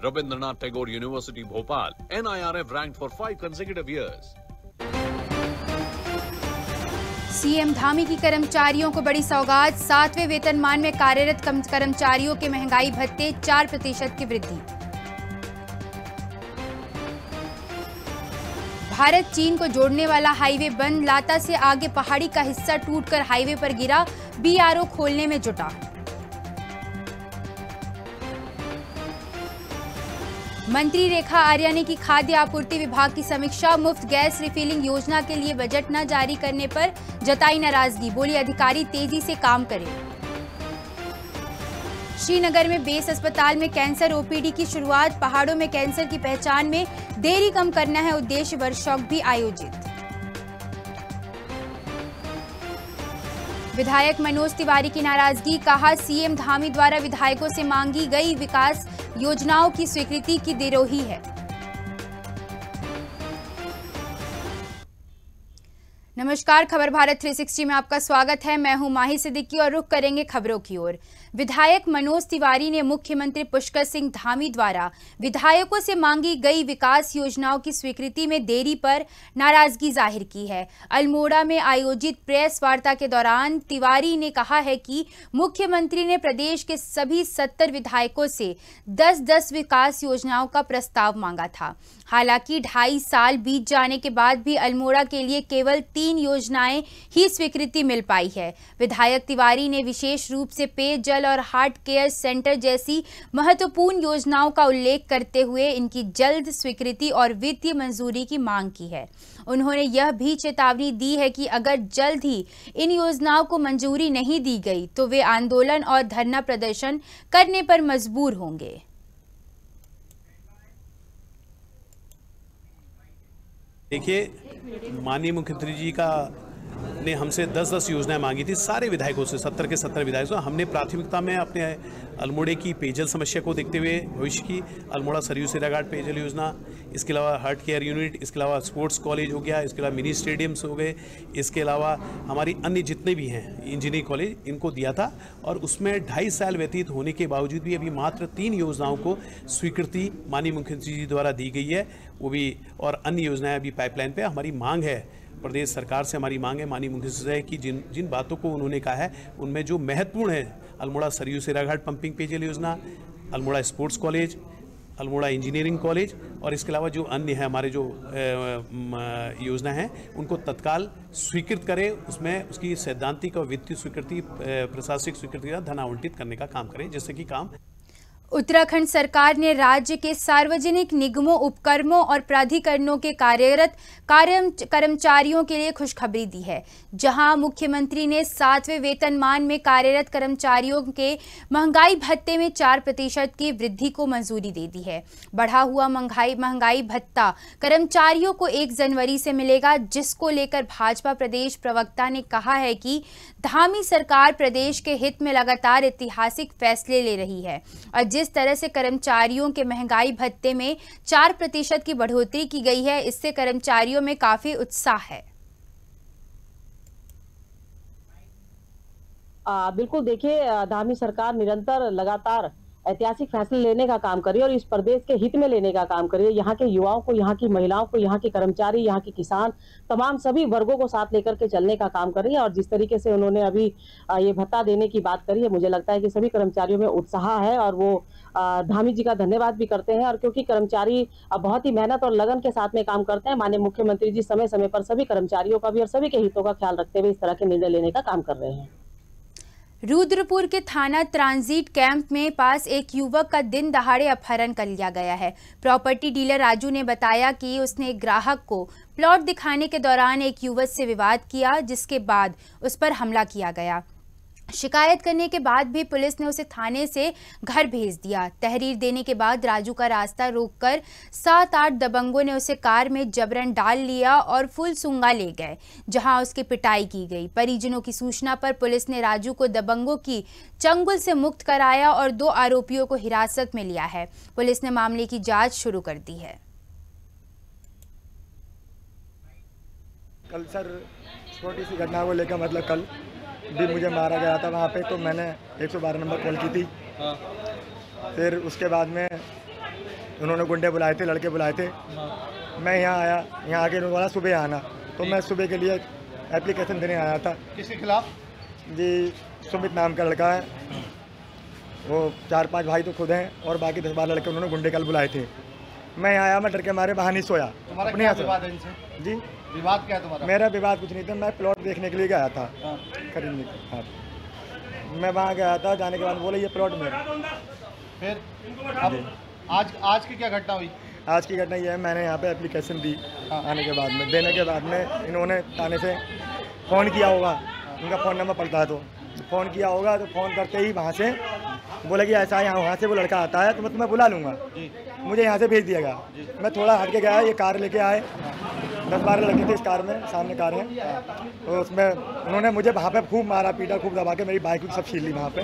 Rabindranath Tagore University, Bhopal. NIRF ranked for 5 consecutive years. CM Dhami की कर्मचारियों को बड़ी सौगात। 7वें वेतनमान में कार्यरत कर्मचारियों के महंगाई भत्ते 4% की वृद्धि। भारत चीन को जोड़ने वाला हाईवे बंद। लाता से आगे पहाड़ी का हिस्सा टूटकर हाईवे पर गिरा। बीआरओ खोलने में जुटा। मंत्री रेखा आर्या ने की खाद्य आपूर्ति विभाग की समीक्षा। मुफ्त गैस रिफिलिंग योजना के लिए बजट न जारी करने पर जताई नाराजगी। बोली अधिकारी तेजी से काम करें। श्रीनगर में बेस अस्पताल में कैंसर ओपीडी की शुरुआत। पहाड़ों में कैंसर की पहचान में देरी कम करना है उद्देश्य वर्कशॉप भी आयोजित। विधायक मनोज तिवारी की नाराजगी। कहा सीएम धामी द्वारा विधायकों से मांगी गई विकास योजनाओं की स्वीकृति की देरोही है। नमस्कार, खबर भारत 360 में आपका स्वागत है। मैं हूं माही सिद्दीकी और रुख करेंगे खबरों की ओर। विधायक मनोज तिवारी ने मुख्यमंत्री पुष्कर सिंह धामी द्वारा विधायकों से मांगी गई विकास योजनाओं की स्वीकृति में देरी पर नाराजगी जाहिर की है। अल्मोड़ा में आयोजित प्रेस वार्ता के दौरान तिवारी ने कहा है कि मुख्यमंत्री ने प्रदेश के सभी 70 विधायकों से 10-10 विकास योजनाओं का प्रस्ताव मांगा था। हालांकि 2.5 साल बीत जाने के बाद भी अल्मोड़ा के लिए केवल 3 योजनाएं ही स्वीकृति मिल पाई है। विधायक तिवारी ने विशेष रूप से पेयजल और हार्ट केयर सेंटर जैसी महत्वपूर्ण योजनाओं का उल्लेख करते हुए इनकी जल्द स्वीकृति और वित्तीय मंजूरी की मांग की है। उन्होंने यह भी चेतावनी दी है कि अगर जल्द ही इन योजनाओं को मंजूरी नहीं दी गई तो वे आंदोलन और धरना प्रदर्शन करने पर मजबूर होंगे। देखिए, माननीय मुख्यमंत्री जी का ने हमसे 10-10 योजनाएं मांगी थी, सारे विधायकों से, 70 के 70 विधायकों से। हमने प्राथमिकता में अपने अल्मोड़े की पेयजल समस्या को देखते हुए भविष्य की अल्मोड़ा सरयू सिराघाट पेयजल योजना, इसके अलावा हार्ट केयर यूनिट, इसके अलावा स्पोर्ट्स कॉलेज हो गया, इसके अलावा मिनी स्टेडियम्स हो गए, इसके अलावा हमारी अन्य जितने भी हैं इंजीनियरिंग कॉलेज, इनको दिया था। और उसमें 2.5 साल व्यतीत होने के बावजूद भी अभी मात्र 3 योजनाओं को स्वीकृति माननीय मुख्यमंत्री जी द्वारा दी गई है, वो भी, और अन्य योजनाएं अभी पाइपलाइन पे। हमारी मांग है, प्रदेश सरकार से हमारी मांग है माननीय मुख्यमंत्री से कि जिन बातों को उन्होंने कहा है उनमें जो महत्वपूर्ण है, अल्मोड़ा सरयू सिराघाट पंपिंग पेयजल योजना, Almora sports college, Almora engineering college, और इसके अलावा जो अन्य है हमारे जो योजना है उनको तत्काल स्वीकृत करें। उसमें उसकी सैद्धांतिक और वित्तीय स्वीकृति, प्रशासनिक स्वीकृति का धन आवंटित करने का काम करें, जिससे कि काम। उत्तराखंड सरकार ने राज्य के सार्वजनिक निगमों, उपक्रमों और प्राधिकरणों के कार्यरत कर्मचारियों के लिए खुशखबरी दी है, जहां मुख्यमंत्री ने 7वें वेतनमान में कार्यरत कर्मचारियों के महंगाई भत्ते में 4% की वृद्धि को मंजूरी दे दी है। बढ़ा हुआ महंगाई भत्ता कर्मचारियों को 1 जनवरी से मिलेगा, जिसको लेकर भाजपा प्रदेश प्रवक्ता ने कहा है कि धामी सरकार प्रदेश के हित में लगातार ऐतिहासिक फैसले ले रही है और जिस तरह से कर्मचारियों के महंगाई भत्ते में 4% की बढ़ोतरी की गई है, इससे कर्मचारियों में काफी उत्साह है। बिल्कुल, देखिए, धामी सरकार निरंतर लगातार ऐतिहासिक फैसले लेने का काम कर रही है और इस प्रदेश के हित में लेने का काम कर रही है। यहाँ के युवाओं को, यहाँ की महिलाओं को, यहाँ के कर्मचारी, यहाँ के किसान, तमाम सभी वर्गों को साथ लेकर के चलने का काम कर रही है। और जिस तरीके से उन्होंने अभी ये भत्ता देने की बात करी है, मुझे लगता है कि सभी कर्मचारियों में उत्साह है और वो धामी जी का धन्यवाद भी करते हैं। और क्योंकि कर्मचारी बहुत ही मेहनत और लगन के साथ में काम करते हैं, माननीय मुख्यमंत्री जी समय समय पर सभी कर्मचारियों का भी और सभी के हितों का ख्याल रखते हुए इस तरह के निर्णय लेने का काम कर रहे हैं। रुद्रपुर के थाना ट्रांजिट कैंप में पास एक युवक का दिन दहाड़े अपहरण कर लिया गया है। प्रॉपर्टी डीलर राजू ने बताया कि उसने एक ग्राहक को प्लॉट दिखाने के दौरान एक युवक से विवाद किया, जिसके बाद उस पर हमला किया गया। शिकायत करने के बाद भी पुलिस ने उसे थाने से घर भेज दिया। तहरीर देने के बाद राजू का रास्ता रोककर 7-8 दबंगों ने उसे कार में जबरन डाल लिया और फुलसुंगा ले गए, जहां उसकी पिटाई की गई। परिजनों की सूचना पर पुलिस ने राजू को दबंगों की चंगुल से मुक्त कराया और 2 आरोपियों को हिरासत में लिया है। पुलिस ने मामले की जांच शुरू कर दी है। कल सर छोटी सी घटना को लेकर, मतलब कल भी मुझे मारा गया था वहाँ पे, तो मैंने 112 नंबर कॉल की थी। फिर उसके बाद में उन्होंने गुंडे बुलाए थे, लड़के बुलाए थे। मैं यहाँ आया, यहाँ आके उन्होंने बोला सुबह आना, तो मैं सुबह के लिए एप्लीकेशन देने आया था। किसके खिलाफ? जी सुमित नाम का लड़का है, वो 4-5 भाई तो खुद हैं और बाकी 10-12 लड़के उन्होंने गुंडे कल बुलाए थे। मैं यहाँ आया, मैं डर के मारे बाहर नहीं सोया। तुम्हारा क्या विवाद है इनसे? जी विवाद क्या है तुम्हारा? मेरा विवाद कुछ नहीं था, मैं प्लॉट देखने के लिए गया था, खरीदने के। हाँ, मैं वहाँ गया था, जाने के बाद बोले ये प्लॉट मेरा। फिर अब आज की क्या घटना हुई? आज की घटना ये है, मैंने यहाँ पे एप्लीकेशन दी, आने के बाद में, देने के बाद में इन्होंने थाने से फ़ोन किया होगा, उनका फ़ोन नंबर पड़ता है तो फ़ोन किया होगा, तो फ़ोन करते ही वहाँ से बोले कि ऐसा यहाँ वहाँ से वो लड़का आता है तो मैं तुम्हें बुला लूँगा। मुझे यहाँ से भेज दिया गया। मैं थोड़ा हट के गया, ये कार लेके आए, 10-12 लड़के थे इस कार में, सामने कार है, तो उसमें उन्होंने मुझे वहाँ पे खूब मारा पीटा, खूब दबा के मेरी बाइक सब छीन ली वहाँ पे,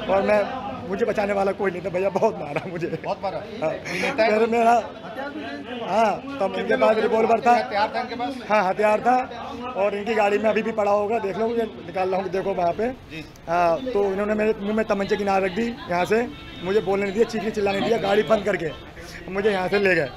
और मुझे बचाने वाला कोई नहीं था भैया, बहुत मारा मुझे, बहुत मारा। फिर मेरा हाँ, तब इनके पास रिवॉल्वर था, हथियार था इनके पास? हाँ हथियार था, और इनकी गाड़ी में अभी भी पड़ा होगा, देख लो, मुझे निकाल रहा हूँ, देखो वहाँ पे। हाँ, तो इन्होंने मेरे मुँह में तमंचे की नार रख दी, यहाँ से मुझे बोलने नहीं दिया, चीखने चिल्लाने नहीं दिया, गाड़ी बंद करके मुझे यहाँ से ले गए।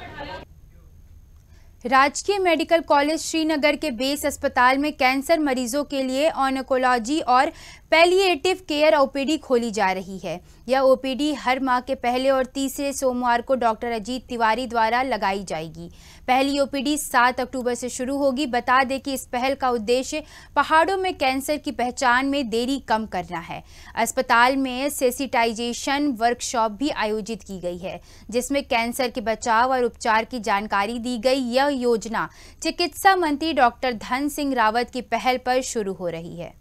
राजकीय मेडिकल कॉलेज श्रीनगर के बेस अस्पताल में कैंसर मरीजों के लिए ऑन्कोलॉजी और पैलिएटिव केयर ओपीडी खोली जा रही है। यह ओपीडी हर माह के पहले और तीसरे सोमवार को डॉक्टर अजीत तिवारी द्वारा लगाई जाएगी। पहली ओपीडी 7 अक्टूबर से शुरू होगी। बता दें कि इस पहल का उद्देश्य पहाड़ों में कैंसर की पहचान में देरी कम करना है। अस्पताल में सेंसिटाइजेशन वर्कशॉप भी आयोजित की गई है, जिसमें कैंसर के बचाव और उपचार की जानकारी दी गई। यह योजना चिकित्सा मंत्री डॉक्टर धन सिंह रावत की पहल पर शुरू हो रही है।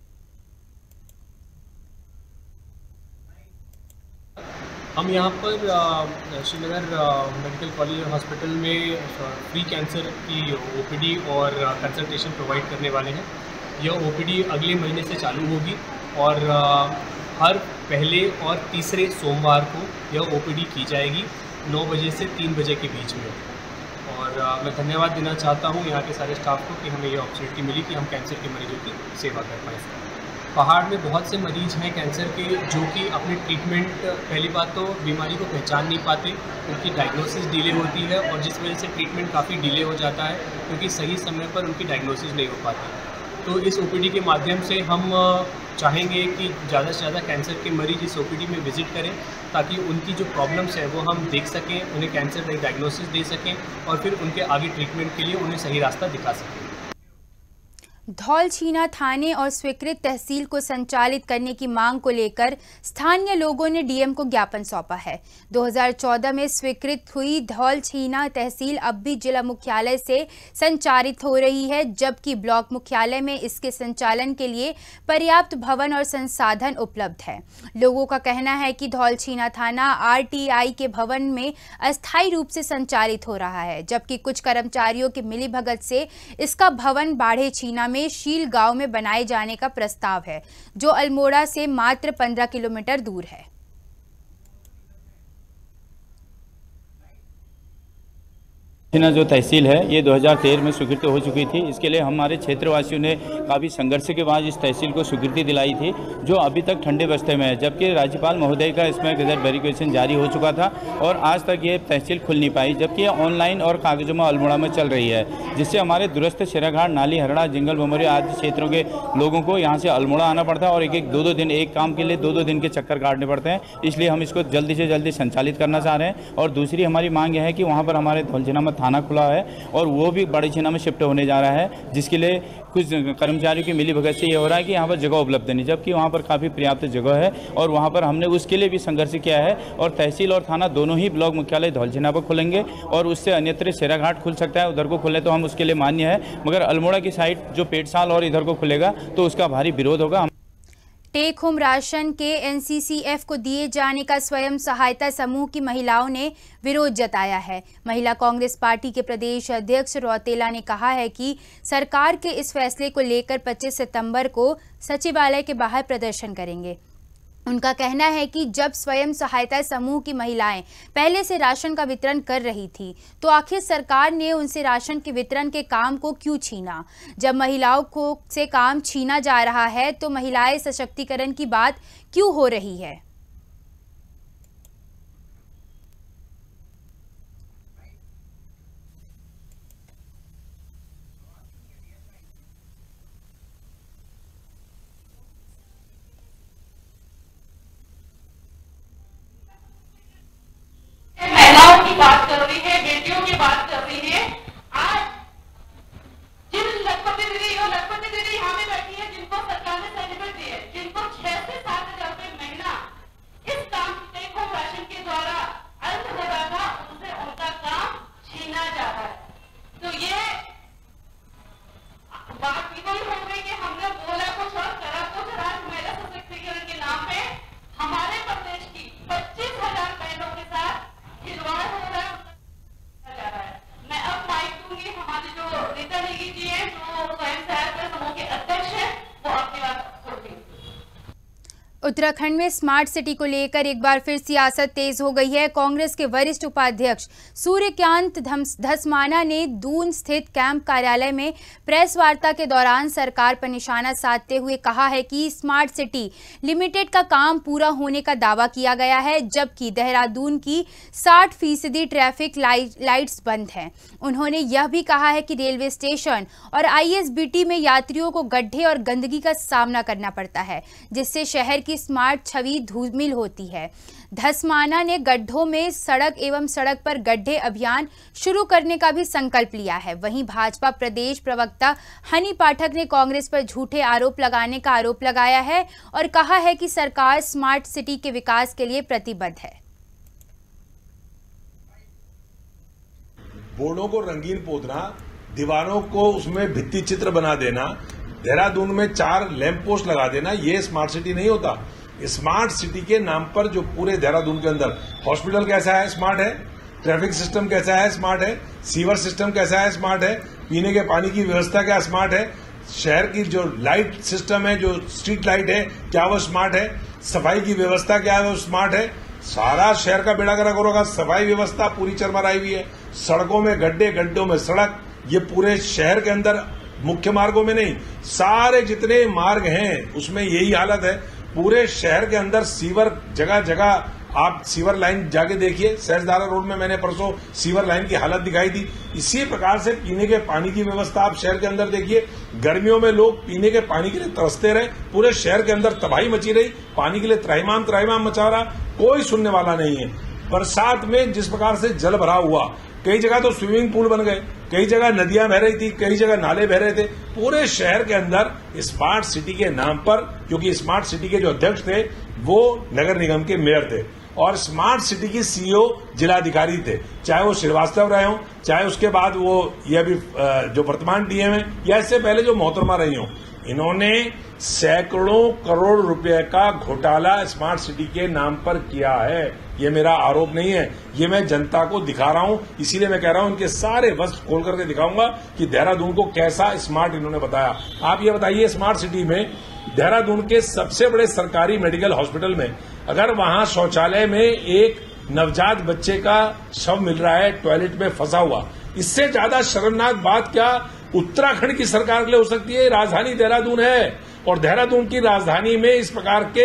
हम यहाँ पर श्रीनगर मेडिकल कॉलेज और हॉस्पिटल में फ्री कैंसर की ओपीडी और कंसल्टेशन प्रोवाइड करने वाले हैं। यह ओपीडी अगले महीने से चालू होगी और हर पहले और तीसरे सोमवार को यह ओपीडी की जाएगी 9 बजे से 3 बजे के बीच में। और मैं धन्यवाद देना चाहता हूँ यहाँ के सारे स्टाफ को कि हमें ये अपॉर्चुनिटी मिली कि हम कैंसर के मरीजों की सेवा कर पाएँ। पहाड़ में बहुत से मरीज हैं कैंसर के जो कि अपने ट्रीटमेंट, पहली बात तो बीमारी को पहचान नहीं पाते, उनकी डायग्नोसिस डिले होती है और जिस वजह से ट्रीटमेंट काफ़ी डिले हो जाता है क्योंकि सही समय पर उनकी डायग्नोसिस नहीं हो पाती। तो इस ओपीडी के माध्यम से हम चाहेंगे कि ज़्यादा से ज़्यादा कैंसर के मरीज इस ओपीडी में विजिट करें ताकि उनकी जो प्रॉब्लम्स है वो हम देख सकें, उन्हें कैंसर डायग्नोसिस दे सकें और फिर उनके आगे ट्रीटमेंट के लिए उन्हें सही रास्ता दिखा सकें। धौलछीना थाने और स्वीकृत तहसील को संचालित करने की मांग को लेकर स्थानीय लोगों ने डीएम को ज्ञापन सौंपा है। 2014 में स्वीकृत हुई धौलछीना तहसील अब भी जिला मुख्यालय से संचालित हो रही है, जबकि ब्लॉक मुख्यालय में इसके संचालन के लिए पर्याप्त भवन और संसाधन उपलब्ध है। लोगों का कहना है कि धौलछीना थाना आरटीआई के भवन में अस्थायी रूप से संचालित हो रहा है, जबकि कुछ कर्मचारियों की मिलीभगत से इसका भवन बाढ़े छीना में शील गांव में बनाए जाने का प्रस्ताव है, जो अल्मोड़ा से मात्र 15 किलोमीटर दूर है। जो तहसील है ये 2013 में स्वीकृति हो चुकी थी। इसके लिए हमारे क्षेत्रवासियों ने काफ़ी संघर्ष के बाद इस तहसील को स्वीकृति दिलाई थी, जो अभी तक ठंडे बस्ते में है, जबकि राज्यपाल महोदय का इसमें गजट वेरिफिकेशन जारी हो चुका था और आज तक ये तहसील खुल नहीं पाई, जबकि ये ऑनलाइन और कागजों में अल्मोड़ा में चल रही है, जिससे हमारे दूरस्थ शेराघाट, नाली, हरड़ा, जंगल, बमोरी आदि क्षेत्रों के लोगों को यहाँ से अल्मोड़ा आना पड़ता है और एक 2-2 दिन, एक काम के लिए 2-2 दिन के चक्कर काटने पड़ते हैं। इसलिए हम इसको जल्दी से जल्दी संचालित करना चाह रहे हैं। और दूसरी हमारी मांग यह है कि वहाँ पर हमारे धौलछीना में थाना खुला है और वो भी बड़े छीना में शिफ्ट होने जा रहा है, जिसके लिए कुछ कर्मचारियों की मिलीभगत से ये हो रहा है कि यहाँ पर जगह उपलब्ध नहीं, जबकि वहाँ पर काफ़ी पर्याप्त जगह है और वहाँ पर हमने उसके लिए भी संघर्ष किया है। और तहसील और थाना दोनों ही ब्लॉक मुख्यालय धौलछीना पर खुलेंगे और उससे अन्यत्र शेराघाट खुल सकता है, उधर को खुले तो हम उसके लिए मान्य है, मगर अल्मोड़ा की साइड जो पेटसाल और इधर को खुलेगा तो उसका भारी विरोध होगा। टेक होम राशन के एनसीसीएफ को दिए जाने का स्वयं सहायता समूह की महिलाओं ने विरोध जताया है। महिला कांग्रेस पार्टी के प्रदेश अध्यक्ष रौतेला ने कहा है कि सरकार के इस फैसले को लेकर 25 सितंबर को सचिवालय के बाहर प्रदर्शन करेंगे। उनका कहना है कि जब स्वयं सहायता समूह की महिलाएं पहले से राशन का वितरण कर रही थी, तो आखिर सरकार ने उनसे राशन के वितरण के काम को क्यों छीना? जब महिलाओं को से काम छीना जा रहा है तो महिलाएं सशक्तिकरण की बात क्यों हो रही है? उत्तराखंड में स्मार्ट सिटी को लेकर एक बार फिर सियासत तेज हो गई है। कांग्रेस के वरिष्ठ उपाध्यक्ष सूर्यकांत धस्माना ने दून स्थित कैंप कार्यालय में प्रेस वार्ता के दौरान सरकार पर निशाना साधते हुए कहा है कि स्मार्ट सिटी लिमिटेड का काम पूरा होने का दावा किया गया है, जबकि देहरादून की 60% ट्रैफिक लाइट्स बंद हैं। उन्होंने यह भी कहा है कि रेलवे स्टेशन और आईएसबीटी में यात्रियों को गड्ढे और गंदगी का सामना करना पड़ता है, जिससे शहर की स्मार्ट छवि धूमिल होती है। धस्माना ने गड्ढों में सड़क एवं सड़क पर गड्ढे अभियान शुरू करने का भी संकल्प लिया है। वहीं भाजपा प्रदेश प्रवक्ता हनी पाठक ने कांग्रेस पर झूठे आरोप लगाने का आरोप लगाया है और कहा है कि सरकार स्मार्ट सिटी के विकास के लिए प्रतिबद्ध है। बोर्डों को रंगीन पोतना, दीवारों को उसमें भित्ति चित्र बना देना, देहरादून में 4 लैंप पोस्ट लगा देना, ये स्मार्ट सिटी नहीं होता। स्मार्ट सिटी के नाम पर जो पूरे देहरादून के अंदर हॉस्पिटल कैसा है, स्मार्ट है। ट्रैफिक सिस्टम कैसा है, स्मार्ट है। सीवर सिस्टम कैसा है, स्मार्ट है। पीने के पानी की व्यवस्था क्या स्मार्ट है। शहर की जो लाइट सिस्टम है, जो स्ट्रीट लाइट है, क्या वो स्मार्ट है। सफाई की व्यवस्था क्या है, वो स्मार्ट है। सारा शहर का बेड़ा गर्क होगा। सफाई व्यवस्था पूरी चरमराई हुई है। सड़कों में गड्ढे, गड्ढों में सड़क, ये पूरे शहर के अंदर मुख्य मार्गों में नहीं, सारे जितने मार्ग हैं उसमें यही हालत है। पूरे शहर के अंदर सीवर जगह जगह, आप सीवर लाइन जाके देखिए। सहजदारा रोड में मैंने परसों सीवर लाइन की हालत दिखाई थी। इसी प्रकार से पीने के पानी की व्यवस्था आप शहर के अंदर देखिए। गर्मियों में लोग पीने के पानी के लिए तरसते रहे, पूरे शहर के अंदर तबाही मची रही, पानी के लिए त्राहिमाम मचा रहा, कोई सुनने वाला नहीं है। बरसात में जिस प्रकार से जल भरा हुआ, कई जगह तो स्विमिंग पूल बन गए, कई जगह नदियां बह रही थी, कई जगह नाले बह रहे थे। पूरे शहर के अंदर स्मार्ट सिटी के नाम पर, क्योंकि स्मार्ट सिटी के जो अध्यक्ष थे वो नगर निगम के मेयर थे और स्मार्ट सिटी की सीईओ जिलाधिकारी थे, चाहे वो श्रीवास्तव रहे हों, चाहे उसके बाद वो ये अभी जो वर्तमान डीएम है या इससे पहले जो मोहतरमा रही हों। इन्होंने सैकड़ों करोड़ रुपए का घोटाला स्मार्ट सिटी के नाम पर किया है। ये मेरा आरोप नहीं है, ये मैं जनता को दिखा रहा हूं। इसीलिए मैं कह रहा हूं इनके सारे वस्त्र खोल करके दिखाऊंगा कि देहरादून को कैसा स्मार्ट इन्होंने बताया। आप ये बताइए, स्मार्ट सिटी में देहरादून के सबसे बड़े सरकारी मेडिकल हॉस्पिटल में अगर वहां शौचालय में एक नवजात बच्चे का शव मिल रहा है टॉयलेट में फंसा हुआ, इससे ज्यादा शर्मनाक बात क्या उत्तराखंड की सरकार के लिए हो सकती है। राजधानी देहरादून है और देहरादून की राजधानी में इस प्रकार के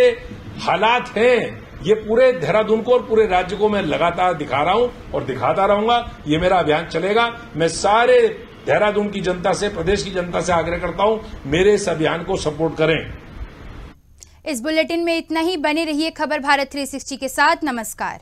हालात हैं। ये पूरे देहरादून को और पूरे राज्य को मैं लगातार दिखा रहा हूं और दिखाता रहूंगा। ये मेरा अभियान चलेगा। मैं सारे देहरादून की जनता से, प्रदेश की जनता से आग्रह करता हूं, मेरे इस अभियान को सपोर्ट करें। इस बुलेटिन में इतना ही। बने रहिए खबर भारत 360 के साथ। नमस्कार।